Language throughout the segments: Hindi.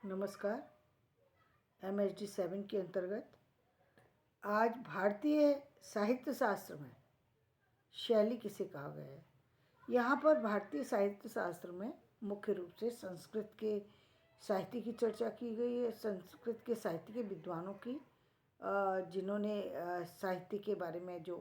नमस्कार। MHD 7 के अंतर्गत आज भारतीय साहित्य शास्त्र में शैली किसे कहा गया है। यहाँ पर भारतीय साहित्य शास्त्र में मुख्य रूप से संस्कृत के साहित्य की चर्चा की गई है। संस्कृत के साहित्य के विद्वानों की जिन्होंने साहित्य के बारे में जो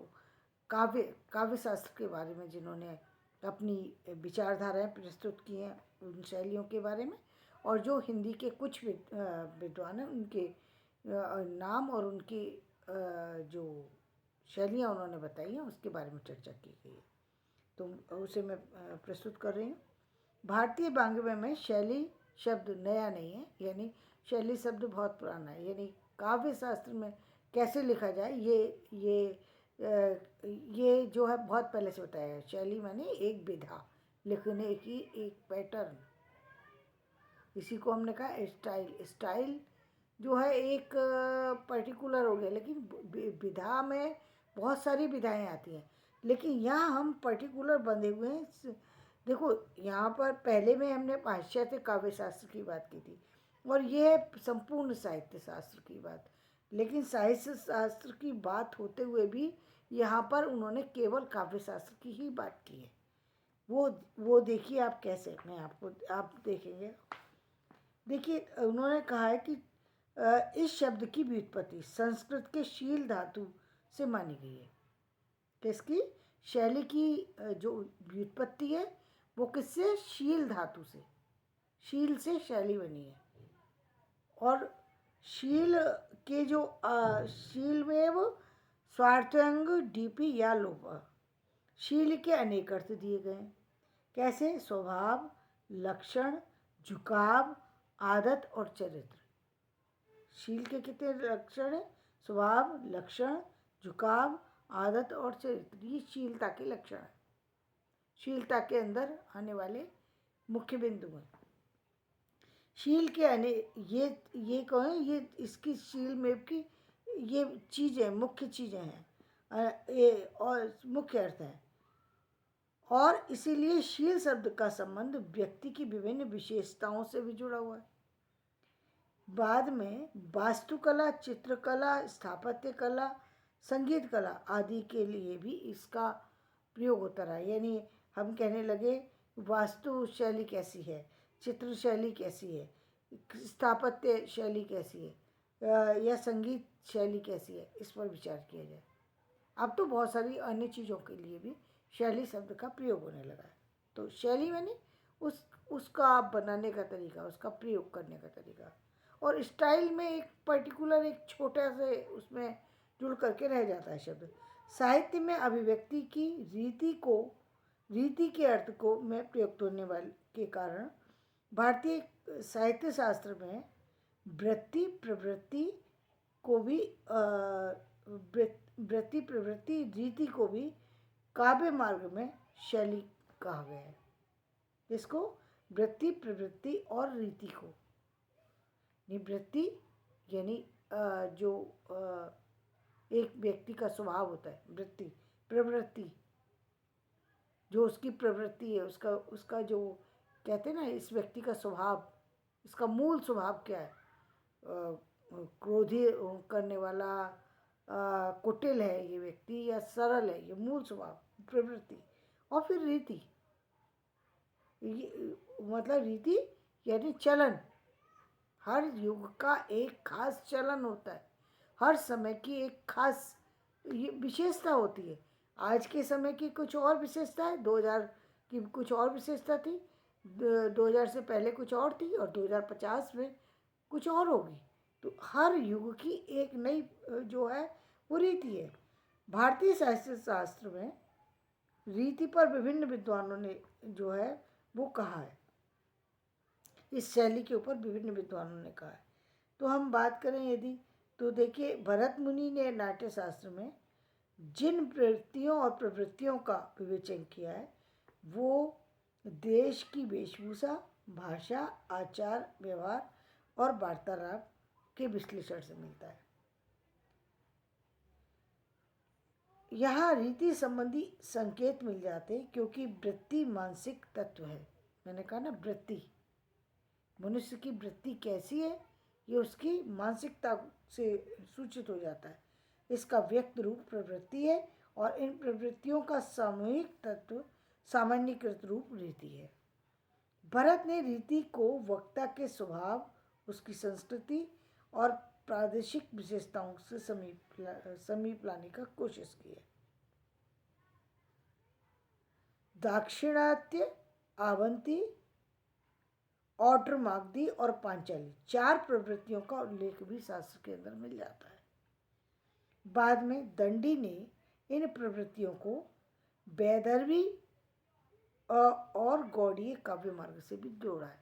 काव्य शास्त्र के बारे में जिन्होंने अपनी विचारधाराएं प्रस्तुत की हैं उन शैलियों के बारे में, और जो हिंदी के कुछ विद्वान हैं उनके नाम और उनकी जो शैलियाँ उन्होंने बताई हैं उसके बारे में चर्चा की गई है। तो उसे मैं प्रस्तुत कर रही हूँ। भारतीय वाङ्मय में शैली शब्द नया नहीं है, यानी शैली शब्द बहुत पुराना है। यानी काव्य शास्त्र में कैसे लिखा जाए ये जो है बहुत पहले से बताया है। शैली माने एक विधा, लिखने की एक पैटर्न। इसी को हमने कहा स्टाइल जो है एक पर्टिकुलर हो गया, लेकिन विधा में बहुत सारी विधाएं आती हैं, लेकिन यहाँ हम पर्टिकुलर बंधे हुए हैं। देखो, यहाँ पर पहले में हमने पाश्चात्य काव्य शास्त्र की बात की थी और ये है संपूर्ण साहित्य शास्त्र की बात। लेकिन साहित्य शास्त्र की बात होते हुए भी यहाँ पर उन्होंने केवल काव्य शास्त्र की ही बात की है। वो देखिए आप कैसे, मैं आप देखेंगे। देखिए, उन्होंने कहा है कि इस शब्द की व्युत्पत्ति संस्कृत के शील धातु से मानी गई है। किसकी? शैली की जो व्युत्पत्ति है वो किससे? शील धातु से। शील से शैली बनी है। और शील के जो शील में वो स्वार्थंग, डीपी या लोप। शील के अनेक अर्थ दिए गए हैं। कैसे? स्वभाव, लक्षण, झुकाव, आदत और चरित्र। शील के कितने लक्षण हैं? स्वभाव, लक्षण, झुकाव, आदत और चरित्र। ये शीलता के लक्षण हैं, शीलता के अंदर आने वाले मुख्य बिंदु हैं। शील के ये कहें, ये इसकी शील में की ये चीज़ें, मुख्य चीज़ें हैं, ये और मुख्य अर्थ हैं। और इसीलिए शील शब्द का संबंध व्यक्ति की विभिन्न विशेषताओं से भी जुड़ा हुआ है। बाद में वास्तुकला, चित्रकला, स्थापत्य कला, संगीत कला आदि के लिए भी इसका प्रयोग होता रहा। यानी हम कहने लगे वास्तु शैली कैसी है, चित्र शैली कैसी है, स्थापत्य शैली कैसी है, या संगीत शैली कैसी है, इस पर विचार किया जाए। अब तो बहुत सारी अन्य चीज़ों के लिए भी शैली शब्द का प्रयोग होने लगा है। तो शैली मैंने उसका बनाने का तरीका, उसका प्रयोग करने का तरीका। और स्टाइल में एक पर्टिकुलर, एक छोटा से उसमें जुड़ करके रह जाता है शब्द। साहित्य में अभिव्यक्ति की रीति के अर्थ को में प्रयुक्त होने वाले के कारण भारतीय साहित्य शास्त्र में वृत्ति प्रवृत्ति को भी वृत्ति प्रवृत्ति रीति को भी काव्य मार्ग में शैली कहा गया है। इसको वृत्ति प्रवृत्ति और रीति को। निवृत्ति यानी जो एक व्यक्ति का स्वभाव होता है, वृत्ति। प्रवृत्ति जो उसकी प्रवृत्ति है, उसका जो कहते हैं ना, इस व्यक्ति का स्वभाव, इसका मूल स्वभाव क्या है, क्रोधी करने वाला, कुटिल है ये व्यक्ति या सरल है, ये मूल स्वभाव, प्रवृत्ति। और फिर रीति, मतलब रीति यानी चलन। हर युग का एक खास चलन होता है, हर समय की एक खास ये विशेषता होती है। आज के समय की कुछ और विशेषता है, 2000 की कुछ और विशेषता थी, 2000 से पहले कुछ और थी, और 2050 में कुछ और होगी। तो हर युग की एक नई जो है वो रीति है। भारतीय साहित्य शास्त्र में रीति पर विभिन्न विद्वानों ने जो है वो कहा है, इस शैली के ऊपर विभिन्न विद्वानों ने कहा है। तो हम बात करें यदि, तो देखिए, भरत मुनि ने नाट्य शास्त्र में जिन प्रवृत्तियों और प्रवृत्तियों का विवेचन किया है वो देश की वेशभूषा, भाषा, आचार व्यवहार और वार्तालाप के विश्लेषण से मिलता है। यहाँ रीति संबंधी संकेत मिल जाते हैं, क्योंकि वृत्ति मानसिक तत्व है। मैंने कहा ना, वृत्ति मनुष्य की वृत्ति कैसी है ये उसकी मानसिकता से सूचित हो जाता है। इसका व्यक्त रूप प्रवृत्ति है और इन प्रवृत्तियों का सामूहिक तत्व सामान्यकृत रूप रीति है। भरत ने रीति को वक्ता के स्वभाव, उसकी संस्कृति और प्रादेशिक विशेषताओं से समीप लाने का कोशिश की है। दाक्षिणात्य, आवंती, ऑटर मागधी और पांचाली 4 प्रवृत्तियों का उल्लेख भी शास्त्र के अंदर मिल जाता है। बाद में दंडी ने इन प्रवृत्तियों को वैदर्भी और गौड़ीय काव्य मार्ग से भी जोड़ा है।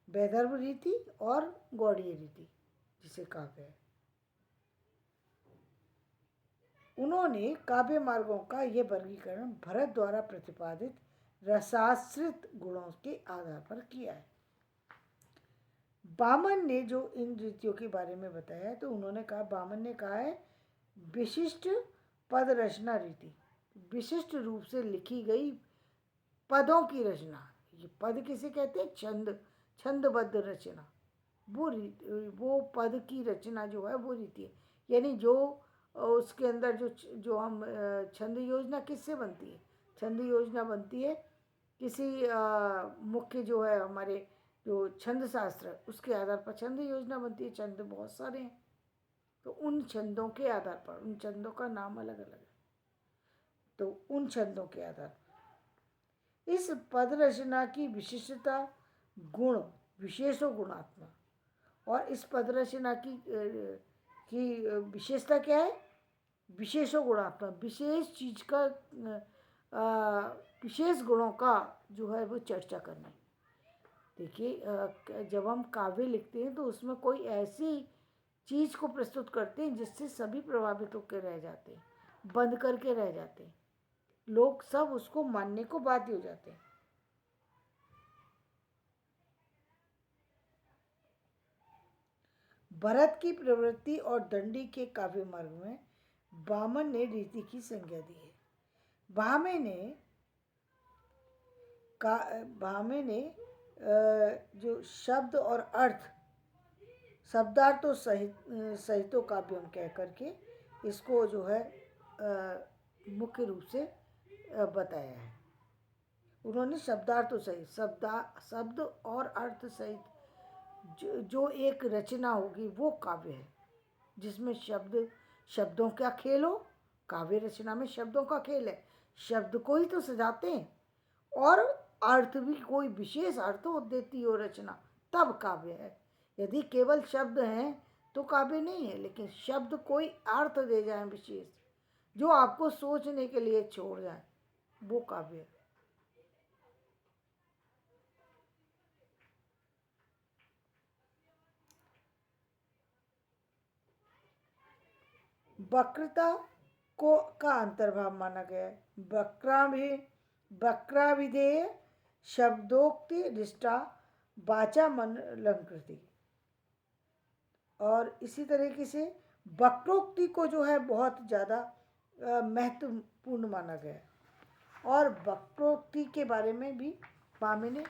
वैदर्भ रीति और गौड़ीय रीति जिसे कहा गया है। उन्होंने काव्य मार्गों का यह वर्गीकरण भरत द्वारा प्रतिपादित रसाश्रित गुणों के आधार पर किया है। बामन ने जो इन रीतियों के बारे में बताया तो उन्होंने कहा, बामन ने कहा है विशिष्ट पद रचना रीति, विशिष्ट रूप से लिखी गई पदों की रचना। ये पद किसे कहते हैं? छंदबद्ध रचना। वो पद की रचना जो है वो रीति है। यानी जो उसके अंदर जो हम छंद योजना किससे बनती है? छंद योजना बनती है किसी मुख्य जो है हमारे जो छंद शास्त्र उसके आधार पर छंद योजना बनती है। छंद बहुत सारे हैं तो उन छंदों के आधार पर, उन छंदों का नाम अलग अलग है, तो उन छंदों के आधार पर इस पद रचना की विशिष्टता, गुण, विशेषो गुणात्मा। और इस पद रचना की विशेषता क्या है? विशेषो गुणात्मा, विशेष चीज का विशेष गुणों का जो है वो चर्चा करना। देखिए जब हम काव्य लिखते हैं तो उसमें कोई ऐसी चीज को प्रस्तुत करते हैं जिससे सभी प्रभावित होकर रह जाते हैं, बंद करके रह जाते हैं, लोग सब उसको मानने को बाध्य हो जाते हैं। भरत की प्रवृत्ति और दंडी के काव्य मार्ग में बामन ने रीति की संज्ञा दी है। भामे ने जो शब्द और अर्थ, शब्दार्थ तो सहितो काव्यम कह करके इसको जो है मुख्य रूप से बताया है। उन्होंने शब्दार्थ तो सहित, शब्द और अर्थ सहित जो एक रचना होगी वो काव्य है, जिसमें शब्दों का खेल हो। काव्य रचना में शब्दों का खेल है, शब्द को ही तो सजाते हैं और अर्थ भी कोई विशेष अर्थ देती हो रचना, तब काव्य है। यदि केवल शब्द हैं तो काव्य नहीं है, लेकिन शब्द कोई अर्थ दे जाए विशेष, जो आपको सोचने के लिए छोड़ जाए, वो काव्य है। वक्रता को का अंतर्भाव माना गया है। वक्राभिधेय शब्दोक्ति रिष्टा वाचा मन अलंकृति। और इसी तरीके से वक्रोक्ति को जो है बहुत ज़्यादा महत्वपूर्ण माना गया है। और वक्रोक्ति के बारे में भी स्वामी ने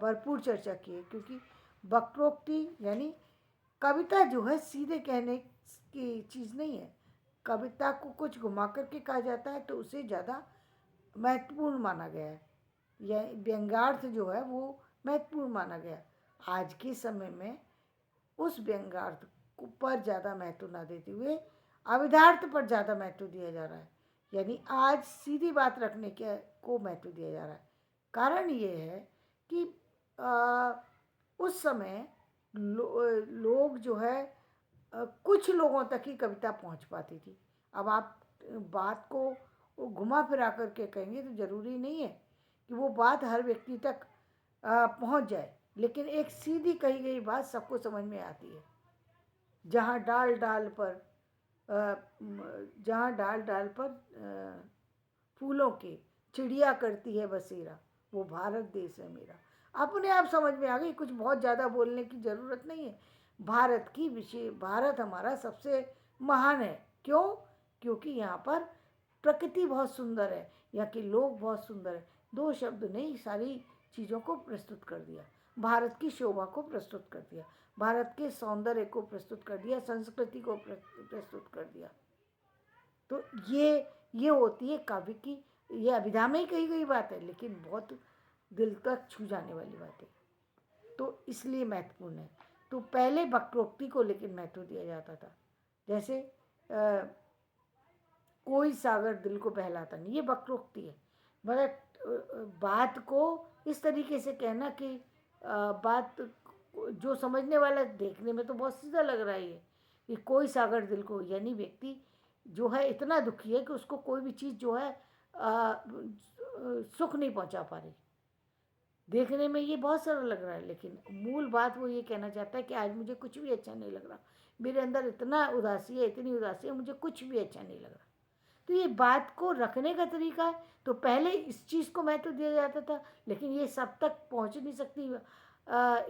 भरपूर चर्चा की है, क्योंकि वक्रोक्ति यानी कविता जो है सीधे कहने की चीज़ नहीं है। कविता को कुछ घुमा करके कहा जाता है तो उसे ज़्यादा महत्वपूर्ण माना गया है। यह व्यंग्यार्थ जो है वो महत्वपूर्ण माना गया। आज के समय में उस व्यंग्यार्थ पर ज़्यादा महत्व ना देते हुए अविधार्थ पर ज़्यादा महत्व दिया जा रहा है। यानी आज सीधी बात रखने के को महत्व दिया जा रहा है। कारण ये है कि उस समय लोग जो है कुछ लोगों तक ही कविता पहुंच पाती थी। अब आप बात को घुमा फिरा करके कहेंगे तो ज़रूरी नहीं है कि वो बात हर व्यक्ति तक पहुंच जाए, लेकिन एक सीधी कही गई बात सबको समझ में आती है। जहाँ डाल डाल पर फूलों के चिड़िया करती है बसेरा, वो भारत देश है मेरा। अपने आप समझ में आ गई, कुछ बहुत ज़्यादा बोलने की ज़रूरत नहीं है। भारत हमारा सबसे महान है। क्यों? क्योंकि यहाँ पर प्रकृति बहुत सुंदर है, यहाँ के लोग बहुत सुंदर है। 2 शब्द ने सारी चीज़ों को प्रस्तुत कर दिया। भारत की शोभा को प्रस्तुत कर दिया, भारत के सौंदर्य को प्रस्तुत कर दिया, संस्कृति को प्रस्तुत कर दिया। तो ये होती है काव्य की, ये अभिधा में ही कही गई बात है, लेकिन बहुत दिल तक छू जाने वाली बात है, तो इसलिए महत्वपूर्ण है। तो पहले वक्रोक्ति को लेकिन महत्व दिया जाता था, जैसे कोई सागर दिल को बहलाता नहीं, ये वक्रोक्ति है। मगर बात को इस तरीके से कहना कि बात जो समझने वाला, देखने में तो बहुत सीधा लग रहा है ये, कि कोई सागर दिल को, यानी व्यक्ति जो है इतना दुखी है कि उसको कोई भी चीज़ जो है सुख नहीं पहुंचा पा रही। देखने में ये बहुत सरल लग रहा है, लेकिन मूल बात वो ये कहना चाहता है कि आज मुझे कुछ भी अच्छा नहीं लग रहा, मेरे अंदर इतना उदासी है, इतनी उदासी है, मुझे कुछ भी अच्छा नहीं लग रहा। तो ये बात को रखने का तरीका है। तो पहले इस चीज़ को महत्व दिया जाता था, लेकिन ये सब तक पहुंच नहीं सकती।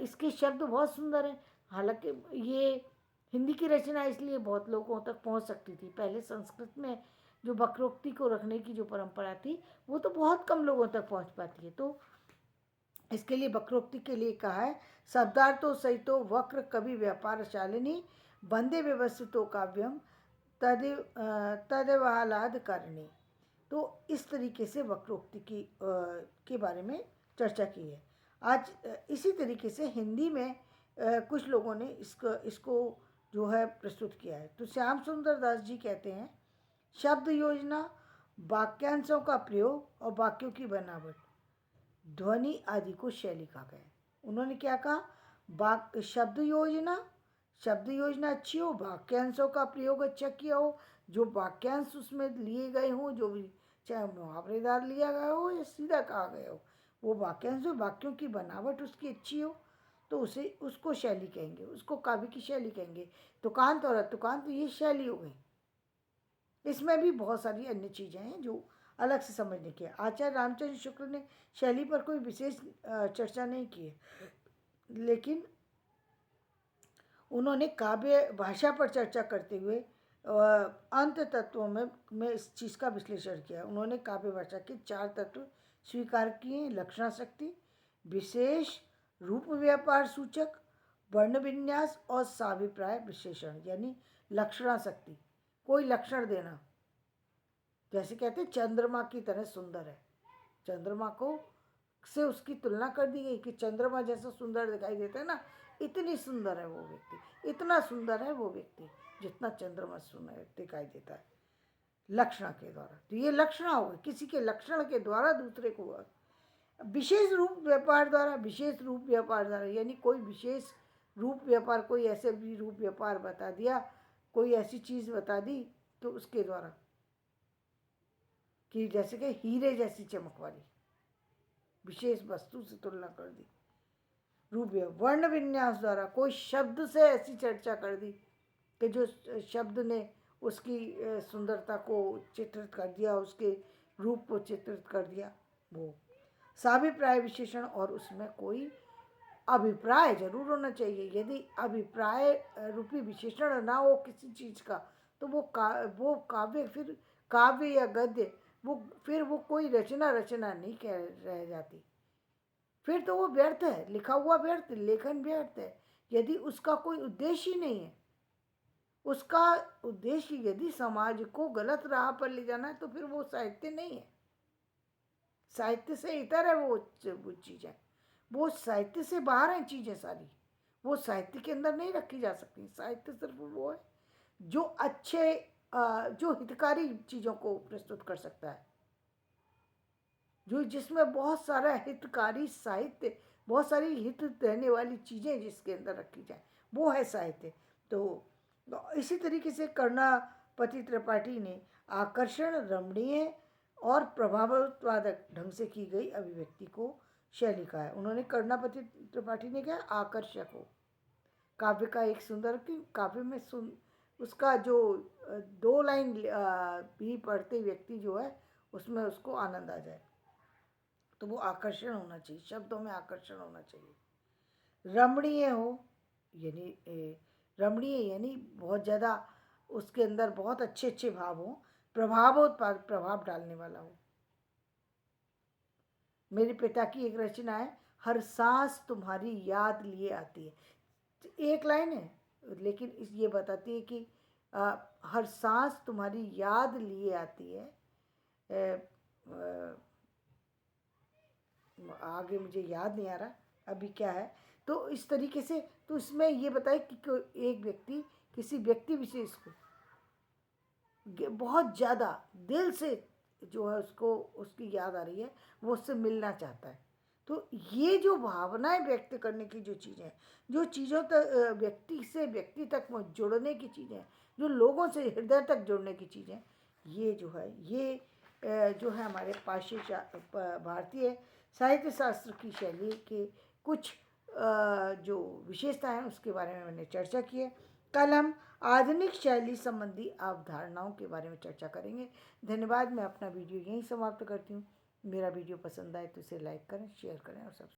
इसके शब्द बहुत सुंदर हैं, हालांकि ये हिंदी की रचना, इसलिए बहुत लोगों तक पहुंच सकती थी। पहले संस्कृत में जो वक्रोक्ति को रखने की जो परंपरा थी, वो तो बहुत कम लोगों तक पहुंच पाती है। तो इसके लिए वक्रोक्ति के लिए कहा है, शब्दार्थो सहितो वक्र कवि व्यापार शालिनी बंदे व्यवस्थितो काव्यम तदेवालाद करणी। तो इस तरीके से वक्रोक्ति की के बारे में चर्चा की है। आज इसी तरीके से हिंदी में कुछ लोगों ने इसको जो है प्रस्तुत किया है। तो श्याम सुंदर दास जी कहते हैं, शब्द योजना, वाक्यांशों का प्रयोग और वाक्यों की बनावट, ध्वनि आदि को शैली कहा गया है। उन्होंने क्या कहा, शब्द योजना अच्छी हो, वाक्यांशों का प्रयोग अच्छा किया हो, जो वाक्यांश उसमें लिए गए हों, जो भी चाहे मुहावरेदार लिया गया हो या सीधा कहा गया हो, वो वाक्यांश, वाक्यों की बनावट उसकी अच्छी हो, तो उसको शैली कहेंगे, उसको काव्य की शैली कहेंगे। तुकांत और अतुकांत, ये शैली हो गई। इसमें भी बहुत सारी अन्य चीज़ें हैं जो अलग से समझने की है। आचार्य रामचंद्र शुक्ल ने शैली पर कोई विशेष चर्चा नहीं की है, लेकिन उन्होंने काव्य भाषा पर चर्चा करते हुए अंत तत्वों में इस चीज़ का विश्लेषण किया। उन्होंने काव्य भाषा के 4 तत्व स्वीकार किए: लक्षणा शक्ति, विशेष रूप व्यापार सूचक, वर्ण विन्यास और साभिप्राय विशेषण। यानी लक्षणा शक्ति, कोई लक्षण देना, जैसे कहते हैं चंद्रमा की तरह सुंदर है, चंद्रमा को से उसकी तुलना कर दी गई कि चंद्रमा जैसा सुंदर दिखाई देता है ना, इतनी सुंदर है वो व्यक्ति, इतना सुंदर है वो व्यक्ति जितना चंद्रमा सुंदर दिखाई देता है लक्षण के द्वारा। तो ये लक्षण हो गए, किसी के लक्षण के द्वारा दूसरे को। विशेष रूप व्यापार द्वारा, विशेष रूप व्यापार द्वारा यानी कोई विशेष रूप व्यापार, कोई ऐसे भी रूप व्यापार बता दिया, कोई ऐसी चीज़ बता दी तो उसके द्वारा, कि जैसे कि हीरे जैसी चमक वाली विशेष वस्तु से तुलना कर दी। रूप वर्ण विन्यास द्वारा, कोई शब्द से ऐसी चर्चा कर दी कि जो शब्द ने उसकी सुंदरता को चित्रित कर दिया, उसके रूप को चित्रित कर दिया। वो साभिप्राय विशेषण, और उसमें कोई अभिप्राय जरूर होना चाहिए। यदि अभिप्राय रूपी विशेषण ना हो किसी चीज़ का, तो वो काव्य, फिर काव्य या गद्य, वो कोई रचना नहीं कह रह जाती, फिर तो वो व्यर्थ है, लिखा हुआ व्यर्थ, लेखन व्यर्थ है। यदि उसका कोई उद्देश्य ही नहीं है, उसका उद्देश्य यदि समाज को गलत राह पर ले जाना है, तो फिर वो साहित्य नहीं है। साहित्य से इतर है वो चीज़ें, वो साहित्य से बाहर हैं चीज़ें सारी, वो साहित्य के अंदर नहीं रखी जा सकती। साहित्य सिर्फ वो है जो अच्छे जो हितकारी चीज़ों को प्रस्तुत कर सकता है, जो जिसमें बहुत सारा हितकारी साहित्य, बहुत सारी हित देने वाली चीज़ें जिसके अंदर रखी जाए, वो है साहित्य। तो इसी तरीके से कर्णापति त्रिपाठी ने आकर्षण, रमणीय और प्रभावोत्पादक ढंग से की गई अभिव्यक्ति को शैली कहा है। उन्होंने कर्णापति त्रिपाठी ने कहा आकर्षक हो, काव्य का एक सुंदर, कि काव्य में उसका जो 2 लाइन भी पढ़ते व्यक्ति जो है उसमें उसको आनंद आ जाए, तो वो आकर्षण होना चाहिए, शब्दों में आकर्षण होना चाहिए। रमणीय हो, यानी रमणीय यानी बहुत ज़्यादा उसके अंदर बहुत अच्छे अच्छे भाव हो, प्रभाव डालने वाला हो। मेरे पिता की एक रचना है, हर सांस तुम्हारी याद लिए आती है। एक लाइन है, लेकिन ये बताती है कि हर सांस तुम्हारी याद लिए आती है। आगे मुझे याद नहीं आ रहा अभी क्या है। तो इस तरीके से तो इसमें ये बताए कि एक व्यक्ति किसी व्यक्ति विशेष को बहुत ज़्यादा दिल से जो है उसको उसकी याद आ रही है, वो उससे मिलना चाहता है। तो ये जो भावनाएं व्यक्त करने की जो चीज़ें हैं, जो चीज़ों तक व्यक्ति से व्यक्ति तक जुड़ने की चीज़ें, जो लोगों से हृदय तक जुड़ने की चीज़ें, ये जो है ये जो है हमारे भारतीय साहित्य शास्त्र की शैली के कुछ जो विशेषता है उसके बारे में मैंने चर्चा की है। कल हम आधुनिक शैली संबंधी अवधारणाओं के बारे में चर्चा करेंगे। धन्यवाद। मैं अपना वीडियो यहीं समाप्त करती हूँ। मेरा वीडियो पसंद आए तो इसे लाइक करें, शेयर करें और सब्सक्राइब